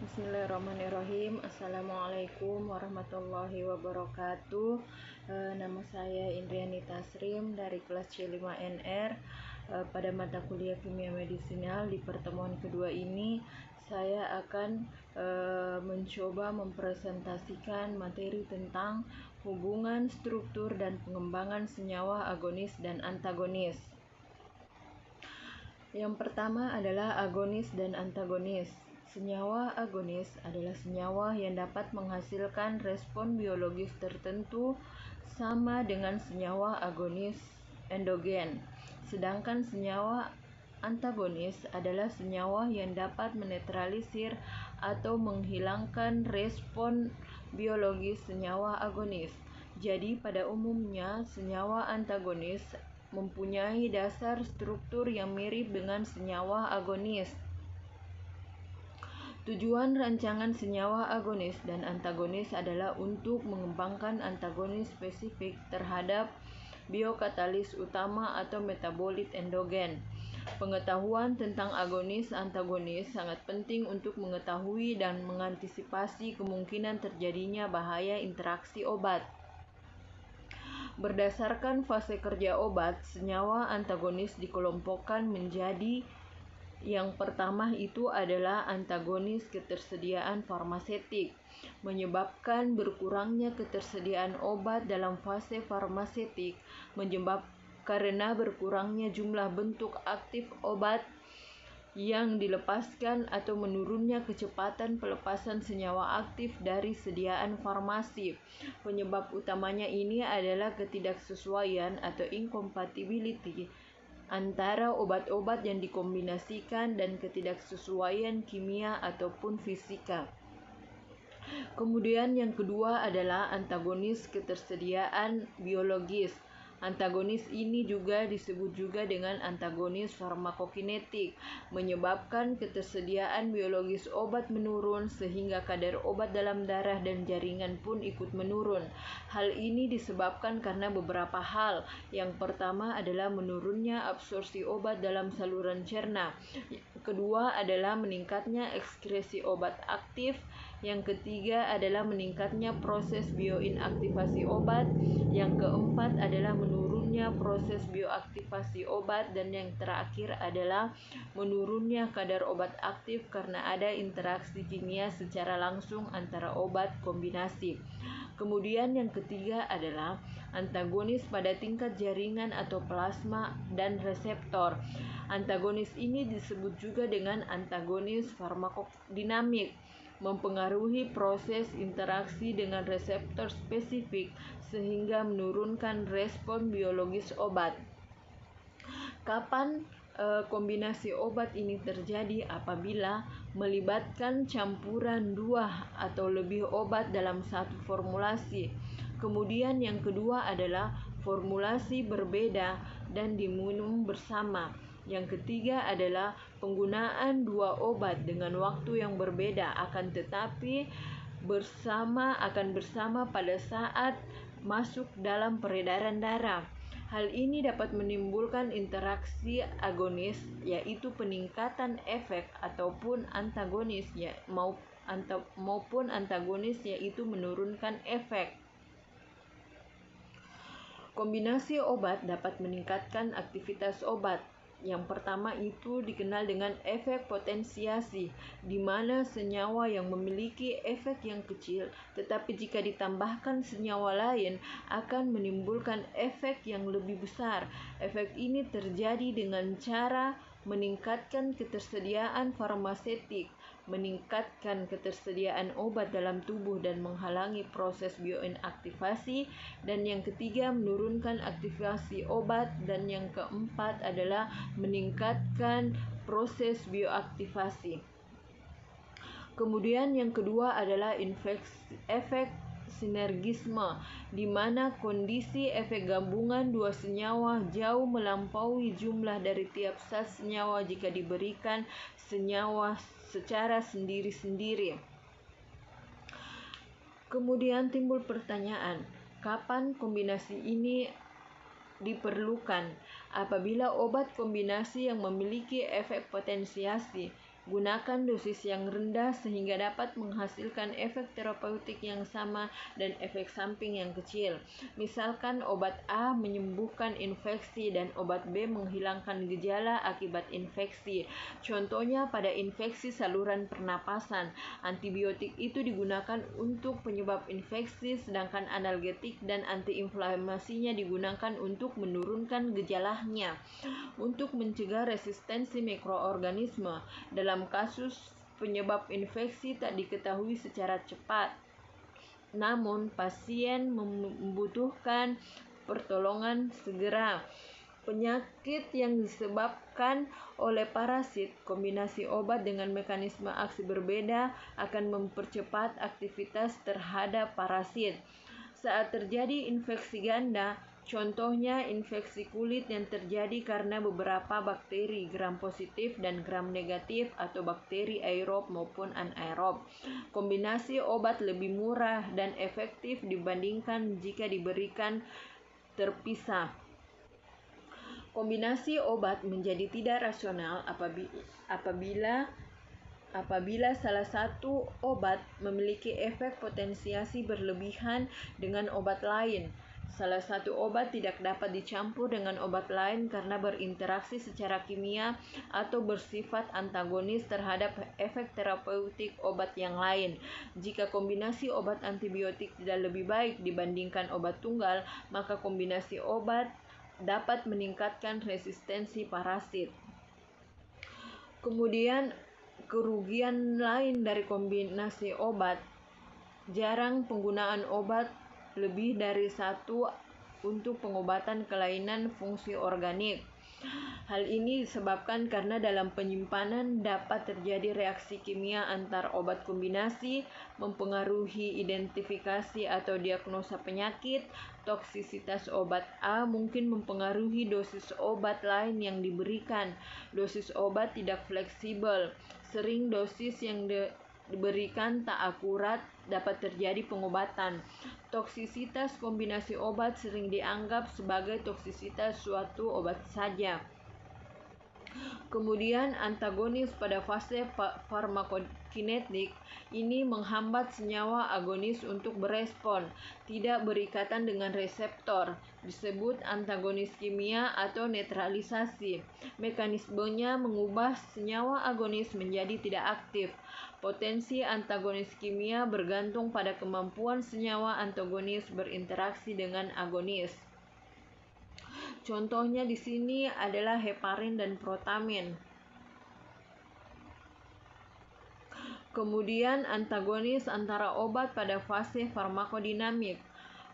Bismillahirrahmanirrahim. Assalamualaikum warahmatullahi wabarakatuh. Nama saya Indriani Tasrim dari kelas C5NR. Pada mata kuliah Kimia Medisinal di pertemuan kedua ini saya akan mencoba mempresentasikan materi tentang hubungan struktur dan pengembangan senyawa agonis dan antagonis. Yang pertama adalah agonis dan antagonis. Senyawa agonis adalah senyawa yang dapat menghasilkan respon biologis tertentu sama dengan senyawa agonis endogen. Sedangkan senyawa antagonis adalah senyawa yang dapat menetralisir atau menghilangkan respon biologis senyawa agonis. Jadi pada umumnya senyawa antagonis mempunyai dasar struktur yang mirip dengan senyawa agonis. Tujuan rancangan senyawa agonis dan antagonis adalah untuk mengembangkan antagonis spesifik terhadap biokatalis utama atau metabolit endogen. Pengetahuan tentang agonis-antagonis sangat penting untuk mengetahui dan mengantisipasi kemungkinan terjadinya bahaya interaksi obat. Berdasarkan fase kerja obat, senyawa antagonis dikelompokkan menjadi yang pertama itu adalah antagonis ketersediaan farmasetik, menyebabkan berkurangnya ketersediaan obat dalam fase farmasetik, karena berkurangnya jumlah bentuk aktif obat yang dilepaskan atau menurunnya kecepatan pelepasan senyawa aktif dari sediaan farmasi. Penyebab utamanya ini adalah ketidaksesuaian atau incompatibility antara obat-obat yang dikombinasikan dan ketidaksesuaian kimia ataupun fisika. Kemudian yang kedua adalah antagonis ketersediaan biologis. Antagonis ini juga disebut juga dengan antagonis farmakokinetik, menyebabkan ketersediaan biologis obat menurun sehingga kadar obat dalam darah dan jaringan pun ikut menurun. Hal ini disebabkan karena beberapa hal. Yang pertama adalah menurunnya absorpsi obat dalam saluran cerna. Kedua adalah meningkatnya ekskresi obat aktif. Yang ketiga adalah meningkatnya proses bioinaktivasi obat. Yang keempat adalah menurunnya proses bioaktivasi obat. Dan yang terakhir adalah menurunnya kadar obat aktif karena ada interaksi kimia secara langsung antara obat kombinasi. Kemudian yang ketiga adalah antagonis pada tingkat jaringan atau plasma dan reseptor. Antagonis ini disebut juga dengan antagonis farmakodinamik, mempengaruhi proses interaksi dengan reseptor spesifik sehingga menurunkan respon biologis obat. Kapan kombinasi obat ini terjadi? Apabila melibatkan campuran 2 atau lebih obat dalam satu formulasi. Kemudian yang kedua adalah formulasi berbeda dan diminum bersama. Yang ketiga adalah penggunaan 2 obat dengan waktu yang berbeda akan tetapi akan bersama pada saat masuk dalam peredaran darah. Hal ini dapat menimbulkan interaksi agonis, yaitu peningkatan efek, ataupun antagonis maupun antagonis, yaitu menurunkan efek. Kombinasi obat dapat meningkatkan aktivitas obat. Yang pertama itu dikenal dengan efek potensiasi, di mana senyawa yang memiliki efek yang kecil, tetapi jika ditambahkan senyawa lain akan menimbulkan efek yang lebih besar. Efek ini terjadi dengan cara meningkatkan ketersediaan farmasetik, meningkatkan ketersediaan obat dalam tubuh dan menghalangi proses bioinaktivasi. Dan yang ketiga menurunkan aktivasi obat. Dan yang keempat adalah meningkatkan proses bioaktivasi. Kemudian yang kedua adalah efek sinergisme, di mana kondisi efek gabungan 2 senyawa jauh melampaui jumlah dari tiap zat senyawa jika diberikan senyawa secara sendiri-sendiri. Kemudian timbul pertanyaan, kapan kombinasi ini diperlukan? Apabila obat kombinasi yang memiliki efek potensiasi Gunakan dosis yang rendah sehingga dapat menghasilkan efek terapeutik yang sama dan efek samping yang kecil. Misalkan obat A menyembuhkan infeksi dan obat B menghilangkan gejala akibat infeksi. Contohnya pada infeksi saluran pernapasan, antibiotik itu digunakan untuk penyebab infeksi, sedangkan analgetik dan antiinflamasinya digunakan untuk menurunkan gejalanya. Untuk mencegah resistensi mikroorganisme, dalam kasus penyebab infeksi tak diketahui secara cepat, namun pasien membutuhkan pertolongan segera. Penyakit yang disebabkan oleh parasit, kombinasi obat dengan mekanisme aksi berbeda akan mempercepat aktivitas terhadap parasit. Saat terjadi infeksi ganda, contohnya infeksi kulit yang terjadi karena beberapa bakteri gram positif dan gram negatif atau bakteri aerob maupun anaerob, kombinasi obat lebih murah dan efektif dibandingkan jika diberikan terpisah. Kombinasi obat menjadi tidak rasional apabila salah satu obat memiliki efek potensiasi berlebihan dengan obat lain. Salah satu obat tidak dapat dicampur dengan obat lain karena berinteraksi secara kimia atau bersifat antagonis terhadap efek terapeutik obat yang lain. Jika kombinasi obat antibiotik tidak lebih baik dibandingkan obat tunggal, maka kombinasi obat dapat meningkatkan resistensi parasit. Kemudian, kerugian lain dari kombinasi obat, jarang penggunaan obat lebih dari satu untuk pengobatan kelainan fungsi organik. Hal ini disebabkan karena dalam penyimpanan dapat terjadi reaksi kimia antar obat kombinasi, mempengaruhi identifikasi atau diagnosa penyakit. Toksisitas obat A mungkin mempengaruhi dosis obat lain yang diberikan. Dosis obat tidak fleksibel. Sering dosis yang diberikan tak akurat, dapat terjadi pengobatan. Toksisitas kombinasi obat sering dianggap sebagai toksisitas suatu obat saja. Kemudian antagonis pada fase farmakokinetik ini menghambat senyawa agonis untuk berespon, tidak berikatan dengan reseptor, disebut antagonis kimia atau netralisasi. Mekanismenya mengubah senyawa agonis menjadi tidak aktif. Potensi antagonis kimia bergantung pada kemampuan senyawa antagonis berinteraksi dengan agonis. Contohnya di sini adalah heparin dan protamin. Kemudian antagonis antara obat pada fase farmakodinamik.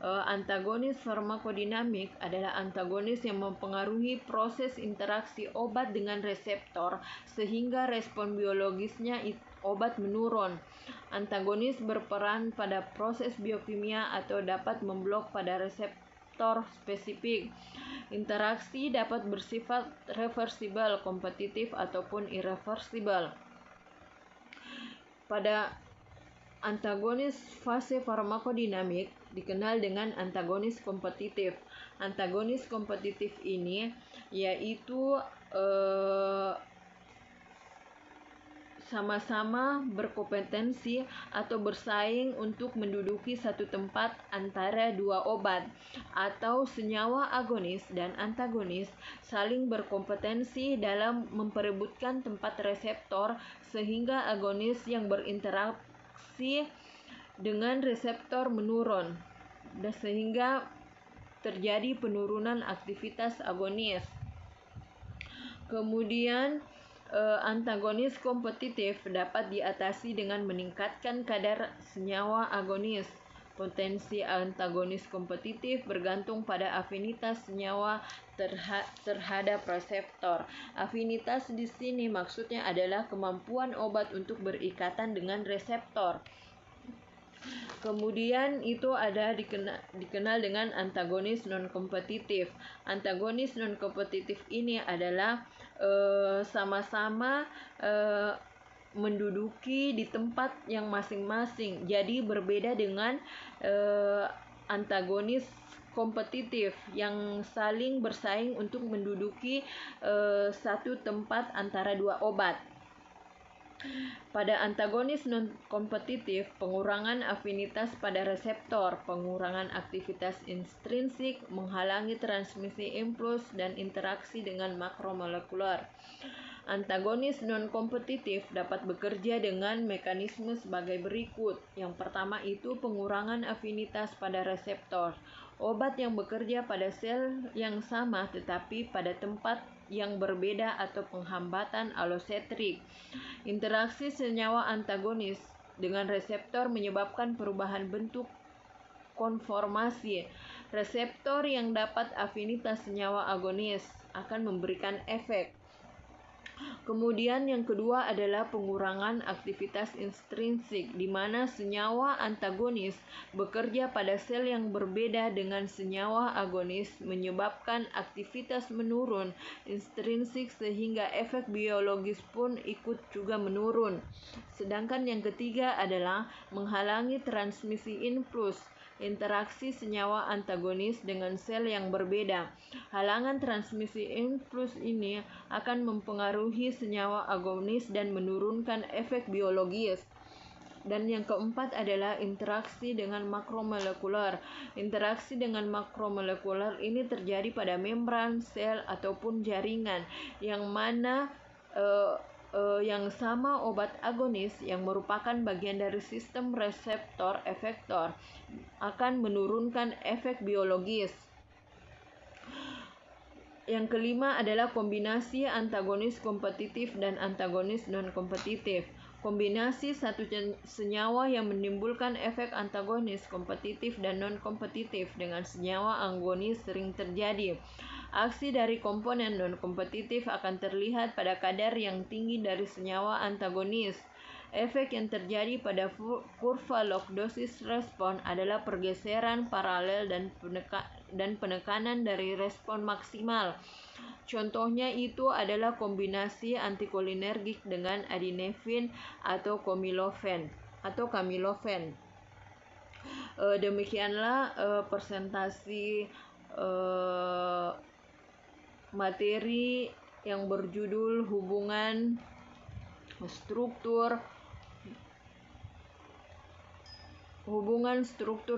Antagonis farmakodinamik adalah antagonis yang mempengaruhi proses interaksi obat dengan reseptor sehingga respon biologisnya obat menurun. Antagonis berperan pada proses biokimia atau dapat memblok pada reseptor spesifik. Interaksi dapat bersifat reversibel, kompetitif, ataupun irreversibel. Pada antagonis fase farmakodinamik dikenal dengan antagonis kompetitif. Antagonis kompetitif ini yaitu sama-sama berkompetensi atau bersaing untuk menduduki satu tempat antara dua obat, atau senyawa agonis dan antagonis saling berkompetensi dalam memperebutkan tempat reseptor sehingga agonis yang berinteraksi dengan reseptor menurun dan sehingga terjadi penurunan aktivitas agonis. Kemudian antagonis kompetitif dapat diatasi dengan meningkatkan kadar senyawa agonis. Potensi antagonis kompetitif bergantung pada afinitas senyawa terhadap reseptor. Afinitas di sini maksudnya adalah kemampuan obat untuk berikatan dengan reseptor. Kemudian itu ada dikenal dengan antagonis non-kompetitif. Antagonis non-kompetitif ini adalah sama-sama menduduki di tempat yang masing-masing. Jadi berbeda dengan antagonis kompetitif yang saling bersaing untuk menduduki satu tempat antara dua obat. Pada antagonis non-kompetitif, pengurangan afinitas pada reseptor, pengurangan aktivitas intrinsik, menghalangi transmisi impuls dan interaksi dengan makromolekuler. Antagonis non-kompetitif dapat bekerja dengan mekanisme sebagai berikut. Yang pertama itu pengurangan afinitas pada reseptor. Obat yang bekerja pada sel yang sama tetapi pada tempat yang berbeda atau penghambatan allosetrik. Interaksi senyawa antagonis dengan reseptor menyebabkan perubahan bentuk konformasi. Reseptor yang dapat afinitas senyawa agonis akan memberikan efek. Kemudian yang kedua adalah pengurangan aktivitas intrinsik, di mana senyawa antagonis bekerja pada sel yang berbeda dengan senyawa agonis, menyebabkan aktivitas menurun intrinsik sehingga efek biologis pun ikut juga menurun. Sedangkan yang ketiga adalah menghalangi transmisi impuls. Interaksi senyawa antagonis dengan sel yang berbeda. Halangan transmisi impuls ini akan mempengaruhi senyawa agonis dan menurunkan efek biologis. Dan yang keempat adalah interaksi dengan makromolekuler. Interaksi dengan makromolekuler ini terjadi pada membran, sel, ataupun jaringan, yang mana yang sama obat agonis yang merupakan bagian dari sistem reseptor efektor akan menurunkan efek biologis. Yang kelima adalah kombinasi antagonis kompetitif dan antagonis non-kompetitif. Kombinasi satu senyawa yang menimbulkan efek antagonis kompetitif dan non-kompetitif dengan senyawa agonis sering terjadi. Aksi dari komponen non-kompetitif akan terlihat pada kadar yang tinggi dari senyawa antagonis. Efek yang terjadi pada kurva lordosis respon adalah pergeseran paralel dan penekanan dari respon maksimal. Contohnya itu adalah kombinasi antikolinergik dengan adinefrin atau kamilofen. Demikianlah presentasi materi yang berjudul hubungan struktur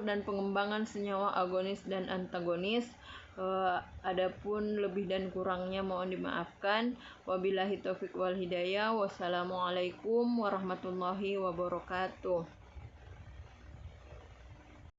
dan pengembangan senyawa agonis dan antagonis. Adapun lebih dan kurangnya mohon dimaafkan. Wabillahi taufik wal hidayah. Wassalamualaikum warahmatullahi wabarakatuh.